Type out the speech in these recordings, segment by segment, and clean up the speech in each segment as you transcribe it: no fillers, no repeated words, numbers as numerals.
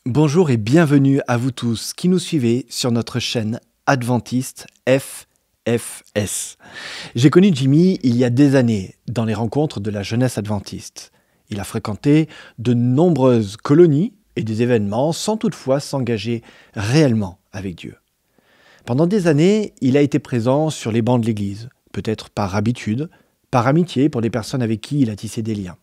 Bonjour et bienvenue à vous tous qui nous suivez sur notre chaîne Adventiste FFS. J'ai connu Jimmy il y a des années dans les rencontres de la jeunesse adventiste. Il a fréquenté de nombreuses colonies et des événements sans toutefois s'engager réellement avec Dieu. Pendant des années, il a été présent sur les bancs de l'église, peut-être par habitude, par amitié pour les personnes avec qui il a tissé des liens.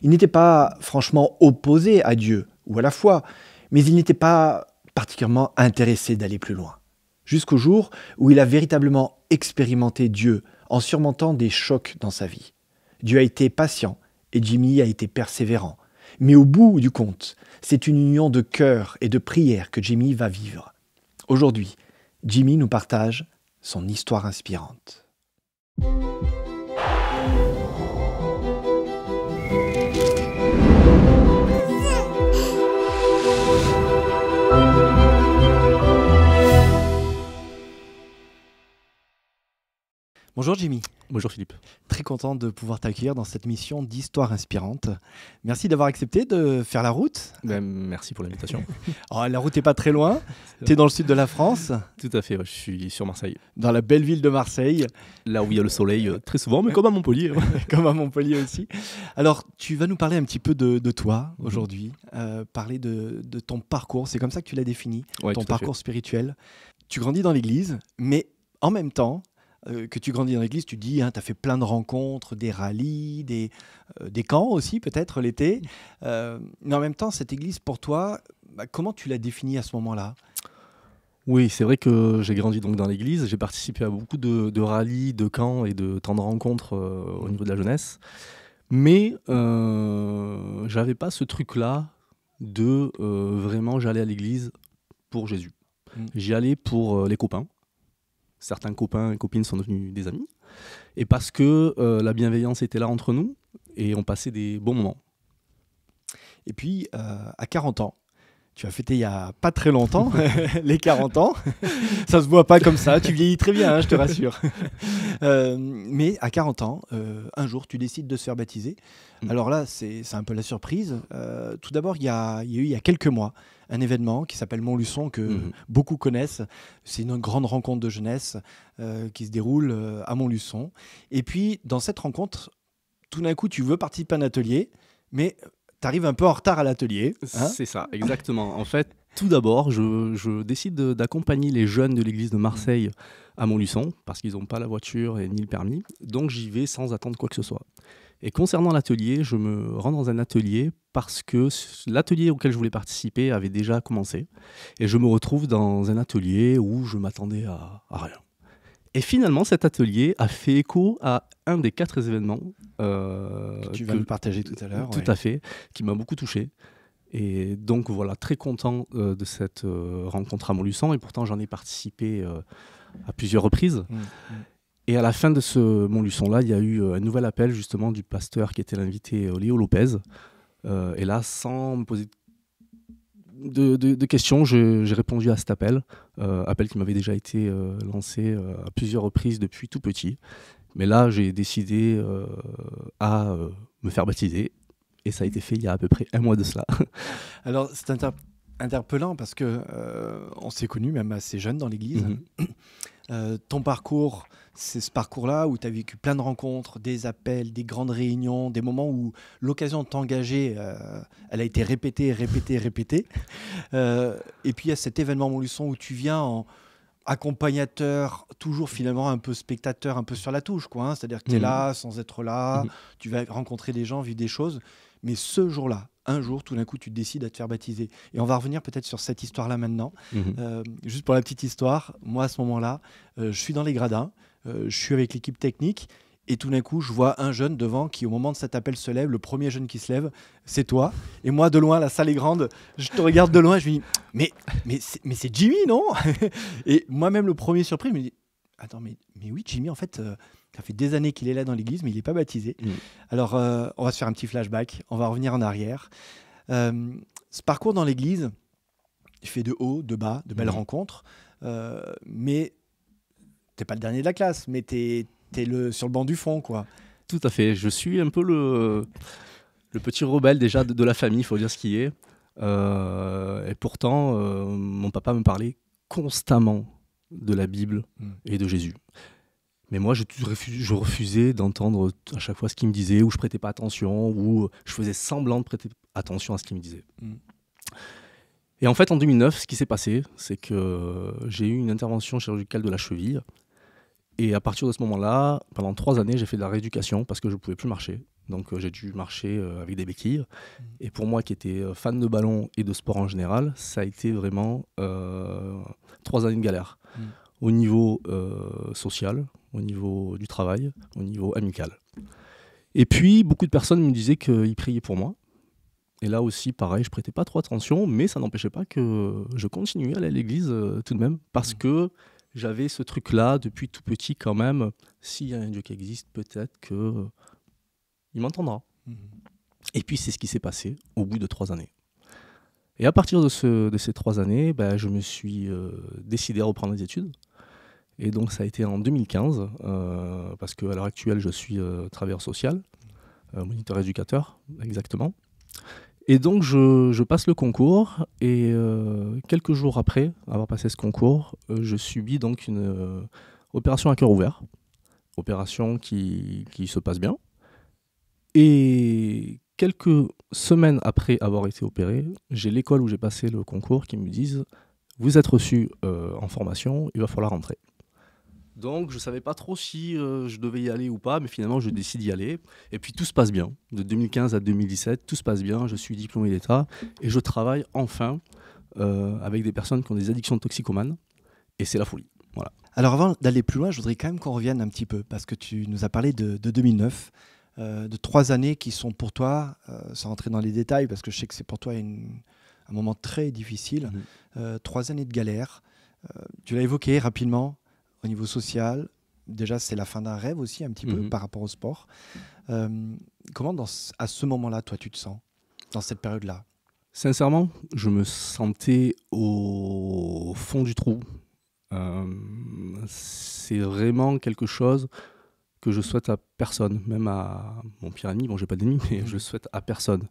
Il n'était pas franchement opposé à Dieu ou à la foi, mais il n'était pas particulièrement intéressé d'aller plus loin. Jusqu'au jour où il a véritablement expérimenté Dieu en surmontant des chocs dans sa vie. Dieu a été patient et Jimmy a été persévérant. Mais au bout du compte, c'est une union de cœur et de prière que Jimmy va vivre. Aujourd'hui, Jimmy nous partage son histoire inspirante. Bonjour Jimmy. Bonjour Philippe. Très content de pouvoir t'accueillir dans cette mission d'histoire inspirante. Merci d'avoir accepté de faire la route. Merci pour l'invitation. Oh, la route n'est pas très loin. Tu es dans le sud de la France. Tout à fait, ouais, je suis sur Marseille. Dans la belle ville de Marseille. Là où il y a le soleil très souvent, mais comme à Montpellier. Comme à Montpellier aussi. Alors, tu vas nous parler un petit peu de toi aujourd'hui, parler de ton parcours. C'est comme ça que tu l'as défini, Ouais, ton tout à fait. parcours spirituel. Tu grandis dans l'église, mais en même temps, que tu grandis dans l'église, tu dis, hein, tu as fait plein de rencontres, des rallyes, des camps aussi peut-être l'été. Mais en même temps, cette église pour toi, comment tu l'as définie à ce moment-là? Oui, c'est vrai que j'ai grandi donc dans l'église. J'ai participé à beaucoup de rallyes, de camps et de temps de rencontres au niveau de la jeunesse. Mais j'avais pas ce truc-là de vraiment j'allais à l'église pour Jésus. J'y allais pour les copains. Certains copains et copines sont devenus des amis. Et parce que la bienveillance était là entre nous et on passait des bons moments. Et puis, à 40 ans, tu as fêté il n'y a pas très longtemps, les 40 ans. Ça se voit pas comme ça, tu vieillis très bien, hein, je te rassure. Mais à 40 ans, un jour, tu décides de se faire baptiser. Alors là, c'est un peu la surprise. Tout d'abord, il y a eu il y a quelques mois un événement qui s'appelle Montluçon, que beaucoup connaissent. C'est une grande rencontre de jeunesse qui se déroule à Montluçon. Et puis, dans cette rencontre, tout d'un coup, tu veux participer à un atelier, mais tu arrives un peu en retard à l'atelier. Hein? C'est ça, exactement. En fait, tout d'abord, je décide d'accompagner les jeunes de l'église de Marseille à Montluçon, parce qu'ils n'ont pas la voiture et ni le permis. Donc j'y vais sans attendre quoi que ce soit. Et concernant l'atelier, je me rends dans un atelier parce que l'atelier auquel je voulais participer avait déjà commencé. Et je me retrouve dans un atelier où je m'attendais à rien. Et finalement, cet atelier a fait écho à un des 4 événements que tu vas nous partager tout à l'heure. Tout à fait, qui m'a beaucoup touché. Et donc voilà, très content de cette rencontre à Montluçon. Et pourtant, j'en ai participé à plusieurs reprises. Et à la fin de ce Montluçon-là, il y a eu un nouvel appel justement du pasteur qui était l'invité Léo Lopez. Et là, sans me poser de questions, j'ai répondu à cet appel. Appel qui m'avait déjà été lancé à plusieurs reprises depuis tout petit. Mais là, j'ai décidé à me faire baptiser. Et ça a été fait il y a à peu près un mois de cela. Alors, c'est interpellant parce que on s'est connus même assez jeune dans l'église. Ton parcours, c'est ce parcours-là où tu as vécu plein de rencontres, des appels, des grandes réunions, des moments où l'occasion de t'engager, elle a été répétée. Et puis il y a cet événement Montluçon où tu viens en accompagnateur, toujours finalement un peu spectateur, un peu sur la touche, quoi, hein. C'est-à-dire que tu es là sans être là, tu vas rencontrer des gens, vivre des choses. Mais ce jour-là, un jour, tout d'un coup, tu décides à te faire baptiser. Et on va revenir peut-être sur cette histoire-là maintenant. Juste pour la petite histoire, moi, à ce moment-là, je suis dans les gradins, je suis avec l'équipe technique, et tout d'un coup, je vois un jeune devant qui, au moment de cet appel, se lève. Le premier jeune qui se lève, c'est toi. Et moi, de loin, la salle est grande, je te regarde de loin, je me dis, mais c'est Jimmy, non? Et moi-même, le premier surpris, je me dis, attends, mais oui, Jimmy, en fait... ça fait des années qu'il est là dans l'église, mais il n'est pas baptisé. Alors, on va se faire un petit flashback. On va revenir en arrière. Ce parcours dans l'église, il fait de haut, de bas, de belles rencontres. Mais tu n'es pas le dernier de la classe, mais tu es sur le banc du fond, quoi. Tout à fait. Je suis un peu le petit rebelle déjà de la famille, il faut dire ce qui est. Et pourtant, mon papa me parlait constamment de la Bible et de Jésus. Mais moi, je refusais d'entendre à chaque fois ce qu'il me disait, ou je prêtais pas attention, ou je faisais semblant de prêter attention à ce qu'il me disait. Et en fait, en 2009, ce qui s'est passé, c'est que j'ai eu une intervention chirurgicale de la cheville. Et à partir de ce moment-là, pendant 3 années, j'ai fait de la rééducation parce que je ne pouvais plus marcher. Donc j'ai dû marcher avec des béquilles. Et pour moi qui étais fan de ballon et de sport en général, ça a été vraiment 3 années de galère. Au niveau social, au niveau du travail, au niveau amical. Et puis, beaucoup de personnes me disaient qu'ils priaient pour moi. Et là aussi, pareil, je prêtais pas trop attention, mais ça n'empêchait pas que je continuais à aller à l'église tout de même, parce que j'avais ce truc-là depuis tout petit quand même. S'il y a un Dieu qui existe, peut-être qu'il m'entendra. Et puis, c'est ce qui s'est passé au bout de 3 années. Et à partir de ces 3 années, je me suis décidé à reprendre les études. Et donc, ça a été en 2015, parce qu'à l'heure actuelle, je suis travailleur social, moniteur éducateur, exactement. Et donc, je passe le concours et quelques jours après avoir passé ce concours, je subis donc une opération à cœur ouvert, opération qui se passe bien. Et quelques semaines après avoir été opéré, j'ai l'école où j'ai passé le concours qui me disent « Vous êtes reçu en formation, il va falloir rentrer ». Donc, je ne savais pas trop si je devais y aller ou pas, mais finalement, je décide d'y aller. Et puis, tout se passe bien. De 2015 à 2017, tout se passe bien. Je suis diplômé d'État et je travaille enfin avec des personnes qui ont des addictions toxicomanes. Et c'est la folie. Voilà. Alors, avant d'aller plus loin, je voudrais quand même qu'on revienne un petit peu, parce que tu nous as parlé de 2009, de 3 années qui sont pour toi, sans rentrer dans les détails, parce que je sais que c'est pour toi un moment très difficile, 3 années de galère. Tu l'as évoqué rapidement. Au niveau social, déjà c'est la fin d'un rêve aussi un petit peu par rapport au sport. Comment à ce moment-là, toi, tu te sens dans cette période-là? Sincèrement, je me sentais au fond du trou. C'est vraiment quelque chose que je souhaite à personne, même à mon pire ennemi. Bon, j'ai pas d'ennemi, mais je le souhaite à personne.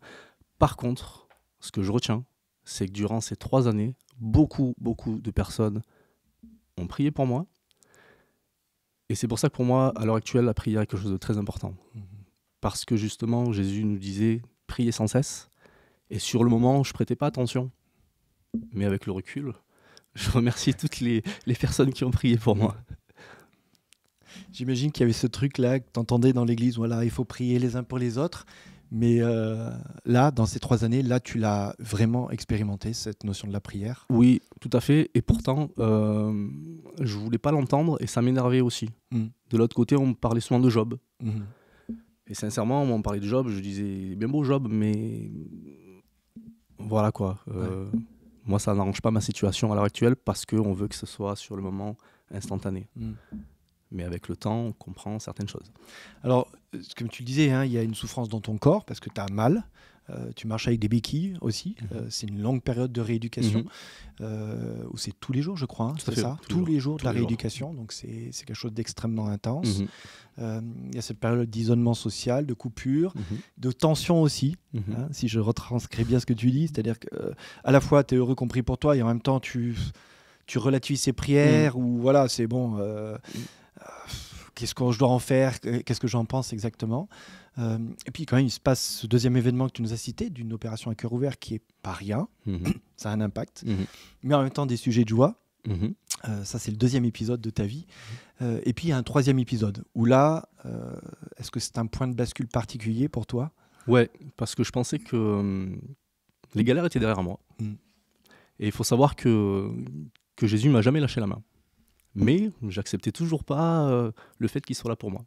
Par contre, ce que je retiens, c'est que durant ces 3 années, beaucoup de personnes ont prié pour moi. Et c'est pour ça que pour moi, à l'heure actuelle, la prière est quelque chose de très important. Parce que justement, Jésus nous disait « priez sans cesse ». Et sur le moment, je ne prêtais pas attention. Mais avec le recul, je remercie toutes les personnes qui ont prié pour moi. J'imagine qu'il y avait ce truc-là que tu entendais dans l'église, voilà, il faut prier les uns pour les autres. Mais là, dans ces 3 années, là, tu l'as vraiment expérimenté, cette notion de la prière? Oui, tout à fait. Et pourtant, je ne voulais pas l'entendre et ça m'énervait aussi. De l'autre côté, on me parlait souvent de Job. Et sincèrement, on me parlait de Job, je disais, bien beau Job, mais voilà quoi. Moi, ça n'arrange pas ma situation à l'heure actuelle parce qu'on veut que ce soit sur le moment instantané. Mais avec le temps, on comprend certaines choses. Alors, comme tu le disais, il y a une souffrance dans ton corps parce que tu as mal. Tu marches avec des béquilles aussi. C'est une longue période de rééducation où c'est tous les jours, je crois. C'est ça, tous les jours de la rééducation. Donc, c'est quelque chose d'extrêmement intense. Il y a cette période d'isolement social, de coupure, de tension aussi, si je retranscris bien ce que tu dis. C'est-à-dire qu'à la fois, tu es heureux compris pour toi et en même temps, tu relativises ces prières ou voilà, c'est bon... qu'est-ce que je dois en faire, qu'est-ce que j'en pense exactement. Et puis quand même, il se passe ce deuxième événement que tu nous as cité, d'une opération à cœur ouvert qui n'est pas rien, ça a un impact, mais en même temps des sujets de joie. Ça, c'est le 2e épisode de ta vie. Et puis il y a un 3e épisode, où là, est-ce que c'est un point de bascule particulier pour toi? Ouais, parce que je pensais que les galères étaient derrière moi. Et il faut savoir que Jésus ne m'a jamais lâché la main. Mais j'acceptais toujours pas le fait qu'il soit là pour moi.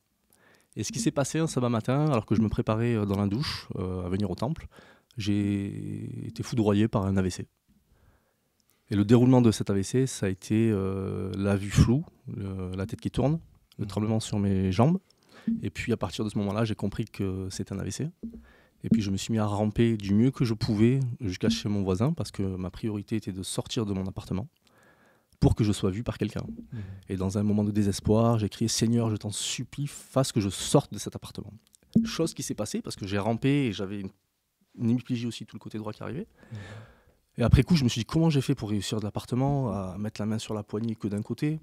Et ce qui s'est passé un sabbat matin, alors que je me préparais dans la douche à venir au temple, j'ai été foudroyé par un AVC. Et le déroulement de cet AVC, ça a été la vue floue, la tête qui tourne, le tremblement sur mes jambes. Et puis à partir de ce moment-là, j'ai compris que c'était un AVC. Et puis je me suis mis à ramper du mieux que je pouvais jusqu'à chez mon voisin, parce que ma priorité était de sortir de mon appartement pour que je sois vu par quelqu'un. Et dans un moment de désespoir, j'ai crié « Seigneur, je t'en supplie, fasse que je sorte de cet appartement ». Chose qui s'est passée parce que j'ai rampé et j'avais une hémiplégie aussi, tout le côté droit qui arrivait. Et après coup, je me suis dit, comment j'ai fait pour réussir de l'appartement, à mettre la main sur la poignée que d'un côté.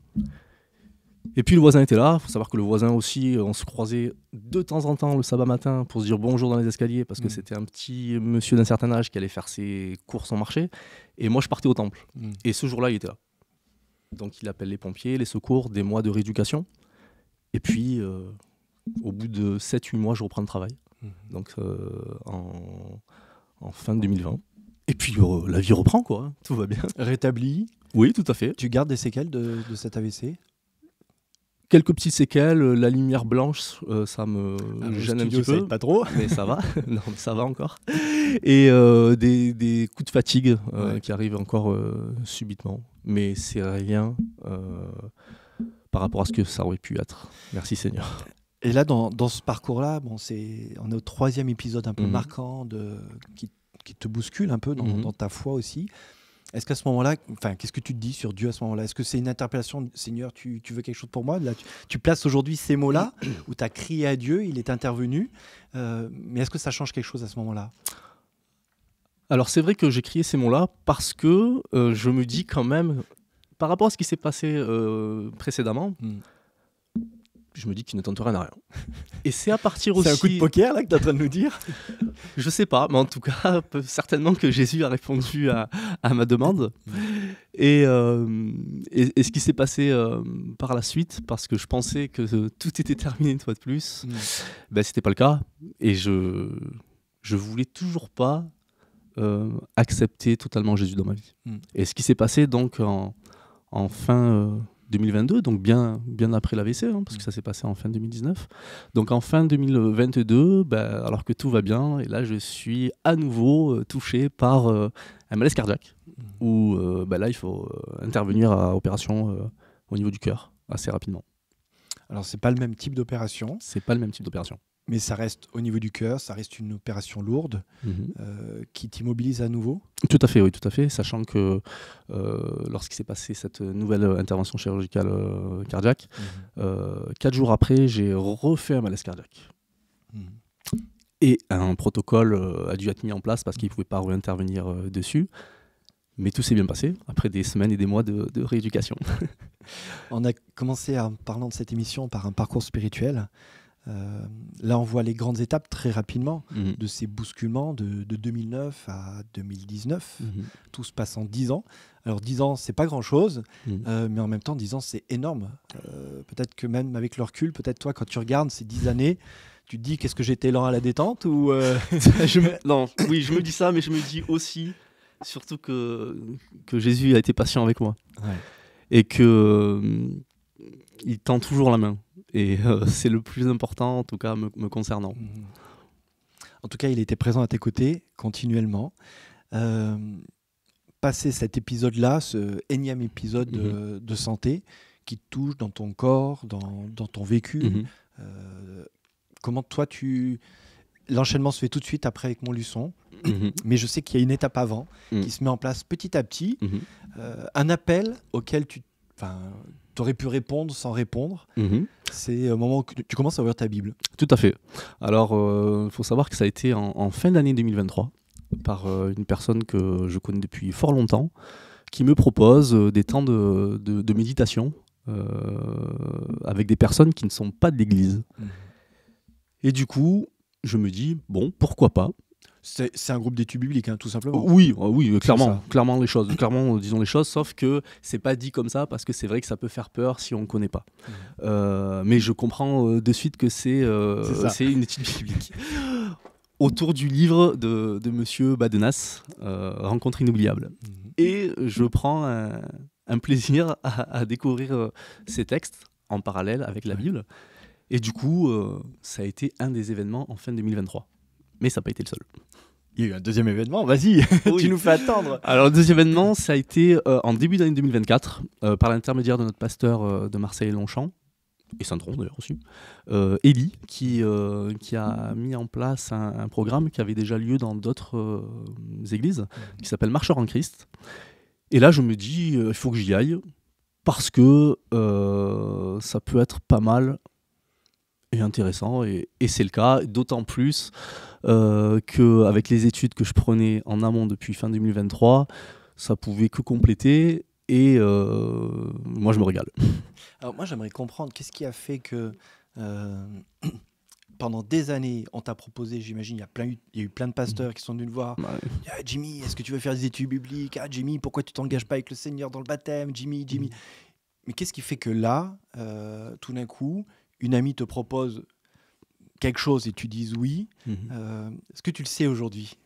Et puis le voisin était là. Il faut savoir que le voisin aussi, on se croisait de temps en temps le sabbat matin pour se dire bonjour dans les escaliers, parce que c'était un petit monsieur d'un certain âge qui allait faire ses courses en marché. Et moi, je partais au temple. Et ce jour-là, il était là. Donc il appelle les pompiers, les secours, des mois de rééducation. Et puis, au bout de 7-8 mois, je reprends le travail. Donc en fin 2020. Et puis la vie reprend, quoi. Hein. Tout va bien. Rétabli. Oui, tout à fait. Tu gardes des séquelles de cet AVC? Quelques petites séquelles, la lumière blanche, ça me gêne un petit peu. Pas trop. Mais ça va. Non, mais ça va encore. Et des coups de fatigue qui arrivent encore subitement. Mais c'est rien par rapport à ce que ça aurait pu être. Merci Seigneur. Et là, dans ce parcours-là, on est au 3e épisode un peu marquant qui te bouscule un peu dans ta foi aussi. Est-ce qu'à ce moment-là, qu'est-ce que tu te dis sur Dieu à ce moment-là? Est-ce que c'est une interpellation, Seigneur, tu veux quelque chose pour moi? Là, tu places aujourd'hui ces mots-là où tu as crié à Dieu, il est intervenu. Mais est-ce que ça change quelque chose à ce moment-là? Alors c'est vrai que j'ai crié ces mots-là parce que je me dis quand même, par rapport à ce qui s'est passé précédemment, je me dis qu'il ne tente rien à rien. Et c'est à partir aussi... C'est un coup de poker là que tu es en train de nous dire? Je sais pas, mais en tout cas, certainement que Jésus a répondu à ma demande. Et ce qui s'est passé par la suite, parce que je pensais que tout était terminé une fois de plus, c'était pas le cas. Et je voulais toujours pas accepter totalement Jésus dans ma vie. Et ce qui s'est passé donc en fin 2022, donc bien après l'AVC, parce que ça s'est passé en fin 2019. Donc en fin 2022, alors que tout va bien, et là je suis à nouveau touché par un malaise cardiaque, où là il faut intervenir à opération au niveau du cœur, assez rapidement. Alors c'est pas le même type d'opération. C'est pas le même type d'opération. Mais ça reste au niveau du cœur, ça reste une opération lourde qui t'immobilise à nouveau. Tout à fait, oui, tout à fait. Sachant que lorsqu'il s'est passé cette nouvelle intervention chirurgicale cardiaque, 4 jours après, j'ai refait un malaise cardiaque. Et un protocole a dû être mis en place parce qu'il ne pouvait pas réintervenir dessus. Mais tout s'est bien passé, après des semaines et des mois de rééducation. On a commencé en parlant de cette émission par un parcours spirituel. Là, on voit les grandes étapes très rapidement de ces bousculements de 2009 à 2019. Tout se passe en 10 ans. Alors 10 ans, c'est pas grand-chose, mais en même temps, 10 ans, c'est énorme. Peut-être que même avec le recul, peut-être toi, quand tu regardes ces 10 années, tu te dis, qu'est-ce que j'étais lent à la détente ou Non, oui, je me dis ça, mais je me dis aussi, surtout que Jésus a été patient avec moi. Ouais. Et qu'il tend toujours la main. Et c'est le plus important, en tout cas, me concernant. En tout cas, il était présent à tes côtés, continuellement. Passer cet épisode-là, ce énième épisode de santé, qui te touche dans ton corps, dans ton vécu, comment toi, l'enchaînement se fait tout de suite après avec Montluçon, mais je sais qu'il y a une étape avant qui se met en place petit à petit, un appel auquel tu aurais pu répondre sans répondre. C'est au moment où tu commences à ouvrir ta Bible. Tout à fait. Alors, il faut savoir que ça a été en fin d'année 2023 par une personne que je connais depuis fort longtemps qui me propose des temps de méditation avec des personnes qui ne sont pas de l'Église. Et du coup, je me dis, bon, pourquoi pas? C'est un groupe d'études bibliques, tout simplement. Oui, clairement, disons les choses, sauf que c'est pas dit comme ça parce que c'est vrai que ça peut faire peur si on ne connaît pas. Mais je comprends de suite que c'est une étude biblique. Autour du livre de Monsieur Badenas, Rencontre inoubliable. Et je prends un plaisir à découvrir ces textes en parallèle avec la Bible. Et du coup, ça a été un des événements en fin 2023. Mais ça n'a pas été le seul. Il y a eu un deuxième événement, vas-y, oui. Tu nous fais attendre. Alors le deuxième événement, ça a été en début d'année 2024, par l'intermédiaire de notre pasteur de Marseille-Longchamp, et Saint-Tron d'ailleurs aussi, Élie, qui a mis en place un programme qui avait déjà lieu dans d'autres églises, qui s'appelle Marcheurs en Christ. Et là, je me dis, il faut que j'y aille, parce que ça peut être pas mal. et intéressant, et c'est le cas, d'autant plus qu'avec les études que je prenais en amont depuis fin 2023, ça pouvait que compléter, et moi je me régale. Alors moi j'aimerais comprendre qu'est-ce qui a fait que euh, pendant des années on t'a proposé, j'imagine, il y a eu plein de pasteurs qui sont venus te voir. Ouais. Ah, Jimmy, est-ce que tu veux faire des études bibliques? Ah Jimmy, pourquoi tu t'engages pas avec le Seigneur dans le baptême? Jimmy. Mais qu'est-ce qui fait que là, tout d'un coup, une amie te propose quelque chose et tu dises oui? Est-ce que tu le sais aujourd'hui?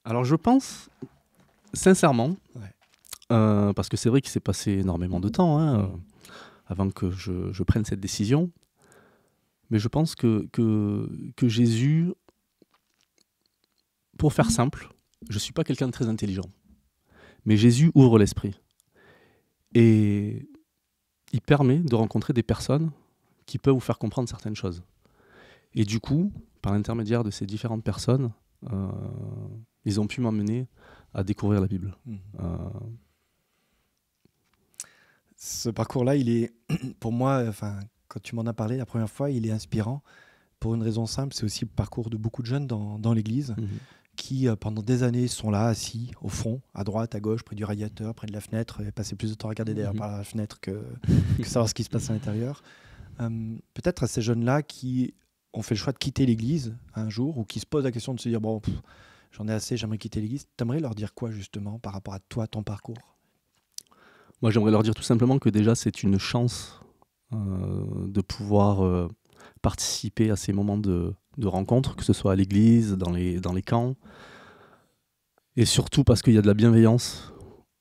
Alors je pense, sincèrement, Ouais. parce que c'est vrai qu'il s'est passé énormément de temps avant que je prenne cette décision, mais je pense que Jésus, pour faire simple, je ne suis pas quelqu'un de très intelligent, mais Jésus ouvre l'esprit. Et il permet de rencontrer des personnes qui peuvent vous faire comprendre certaines choses. Et du coup, par l'intermédiaire de ces différentes personnes, ils ont pu m'amener à découvrir la Bible. Ce parcours-là, il est, pour moi, quand tu m'en as parlé la première fois, il est inspirant pour une raison simple. C'est aussi le parcours de beaucoup de jeunes dans l'église qui, pendant des années, sont là, assis, au fond, à droite, à gauche, près du radiateur, près de la fenêtre, et passer plus de temps à regarder derrière par la fenêtre que savoir ce qui se passe à l'intérieur. Peut-être à ces jeunes-là qui ont fait le choix de quitter l'église un jour, ou qui se posent la question de se dire, bon, j'en ai assez, j'aimerais quitter l'église. T'aimerais leur dire quoi, justement, par rapport à toi, ton parcours? Moi, j'aimerais leur dire tout simplement que déjà, c'est une chance de pouvoir participer à ces moments de rencontre, que ce soit à l'église, dans les camps, et surtout parce qu'il y a de la bienveillance.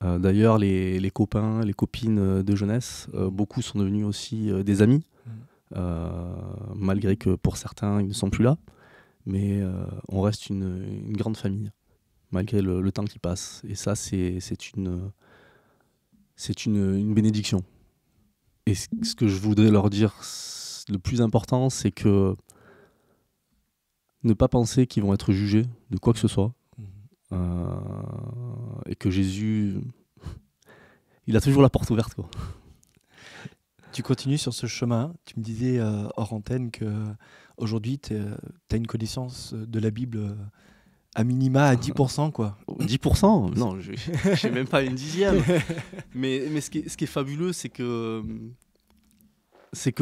D'ailleurs, les copains, les copines de jeunesse, beaucoup sont devenus aussi des amis, malgré que pour certains, ils ne sont plus là. Mais on reste une grande famille, malgré le temps qui passe. Et ça, c'est une bénédiction. Et ce que je voudrais leur dire, le plus important, c'est que ne pas penser qu'ils vont être jugés de quoi que ce soit. Et que Jésus, il a toujours la porte ouverte, quoi. Tu continues sur ce chemin. Tu me disais hors antenne qu'aujourd'hui, tu as une connaissance de la Bible à minima à 10%, quoi. 10%? Non, je n'ai même pas une dixième. Mais ce qui est fabuleux, c'est que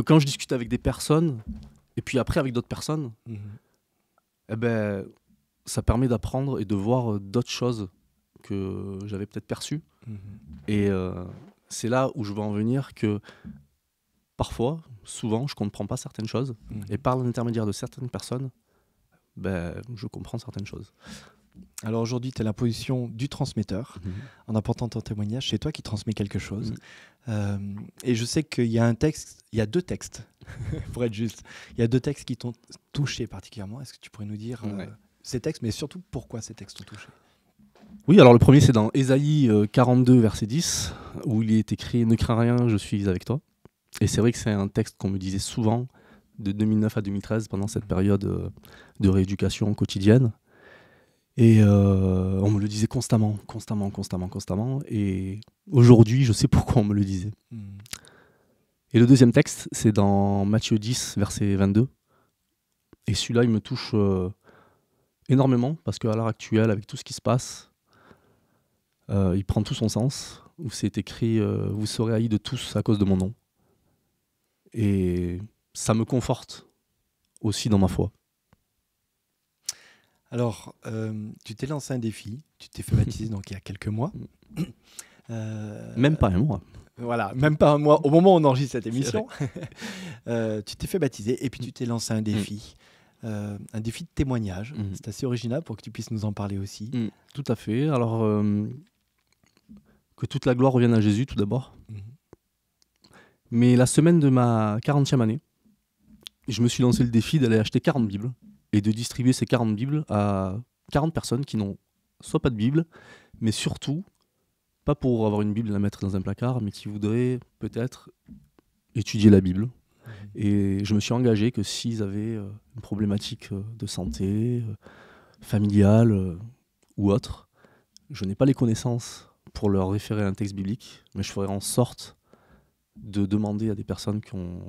quand je discute avec des personnes, et puis après avec d'autres personnes, eh ben, ça permet d'apprendre et de voir d'autres choses que j'avais peut-être perçues. Et c'est là où je veux en venir, que parfois, souvent, je ne comprends pas certaines choses. Et par l'intermédiaire de certaines personnes, je comprends certaines choses. Alors aujourd'hui, tu as la position du transmetteur. En apportant ton témoignage, c'est toi qui transmets quelque chose. Et je sais qu'il y a deux textes, pour être juste. Il y a deux textes qui t'ont touché particulièrement. Est-ce que tu pourrais nous dire ces textes, mais surtout pourquoi ces textes t'ont touché? Oui, alors le premier, c'est dans Ésaïe 42, verset 10, où il est écrit « Ne crains rien, je suis avec toi ». Et c'est vrai que c'est un texte qu'on me disait souvent de 2009 à 2013, pendant cette période de rééducation quotidienne. Et on me le disait constamment. Et aujourd'hui, je sais pourquoi on me le disait. Et le deuxième texte, c'est dans Matthieu 10, verset 22. Et celui-là, il me touche énormément, parce qu'à l'heure actuelle, avec tout ce qui se passe, il prend tout son sens, où c'est écrit « Vous serez haïs de tous à cause de mon nom ». Et ça me conforte aussi dans ma foi. Alors, tu t'es lancé un défi, tu t'es fait baptiser donc il y a quelques mois. Même pas un mois. Voilà, même pas un mois, au moment où on enregistre cette émission. Tu t'es fait baptiser et puis tu t'es lancé un défi. Un défi de témoignage. C'est assez original pour que tu puisses nous en parler aussi. Tout à fait. Alors, que toute la gloire revienne à Jésus tout d'abord. Mais la semaine de ma 40e année, je me suis lancé le défi d'aller acheter 40 Bibles et de distribuer ces 40 Bibles à 40 personnes qui n'ont soit pas de Bible, mais surtout, pas pour avoir une Bible et la mettre dans un placard, mais qui voudraient peut-être étudier la Bible. Et je me suis engagé que s'ils avaient une problématique de santé, familiale ou autre, je n'ai pas les connaissances pour leur référer à un texte biblique, mais je ferai en sorte de demander à des personnes qui ont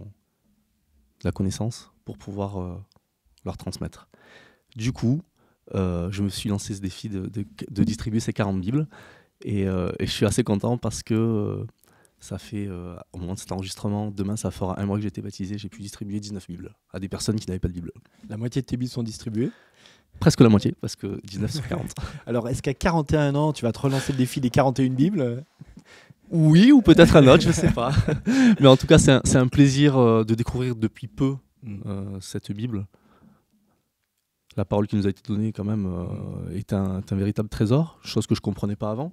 la connaissance pour pouvoir leur transmettre. Du coup, je me suis lancé ce défi de distribuer ces 40 Bibles et je suis assez content parce que ça fait, au moment de cet enregistrement, demain ça fera 1 mois que j'ai été baptisé, j'ai pu distribuer 19 Bibles à des personnes qui n'avaient pas de Bible. La moitié de tes Bibles sont distribuées? Presque la moitié, parce que 19 sur 40. Alors, est-ce qu'à 41 ans, tu vas te relancer le défi des 41 Bibles? Oui, ou peut-être un autre, je ne sais pas. Mais en tout cas, c'est un plaisir de découvrir depuis peu cette Bible. La parole qui nous a été donnée, quand même, est un véritable trésor, chose que je ne comprenais pas avant.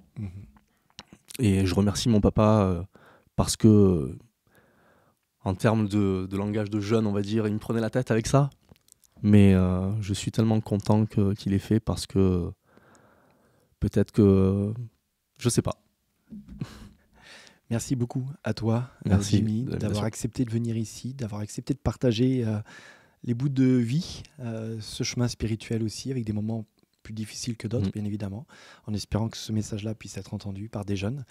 Et je remercie mon papa parce que, en termes de langage de jeune, on va dire, il me prenait la tête avec ça. Mais je suis tellement content qu'il ait fait parce que peut-être que... je ne sais pas. Merci beaucoup à toi, Merci, Jimmy, d'avoir accepté de venir ici, d'avoir accepté de partager les bouts de vie, ce chemin spirituel aussi, avec des moments plus difficiles que d'autres, bien évidemment, en espérant que ce message-là puisse être entendu par des jeunes,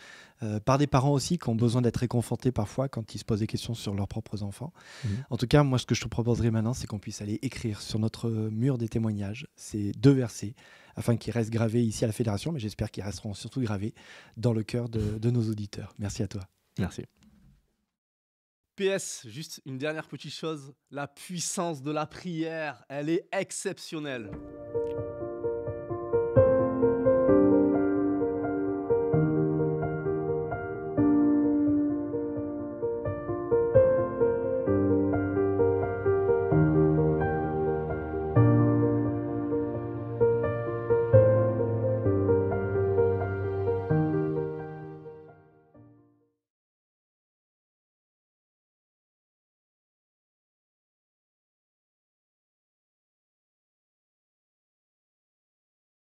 par des parents aussi qui ont besoin d'être réconfortés parfois quand ils se posent des questions sur leurs propres enfants. En tout cas, moi, ce que je te proposerai maintenant, c'est qu'on puisse aller écrire sur notre mur des témoignages ces 2 versets, afin qu'ils restent gravés ici à la Fédération, mais j'espère qu'ils resteront surtout gravés dans le cœur de nos auditeurs. Merci à toi. Merci. PS, juste une dernière petite chose, la puissance de la prière, elle est exceptionnelle.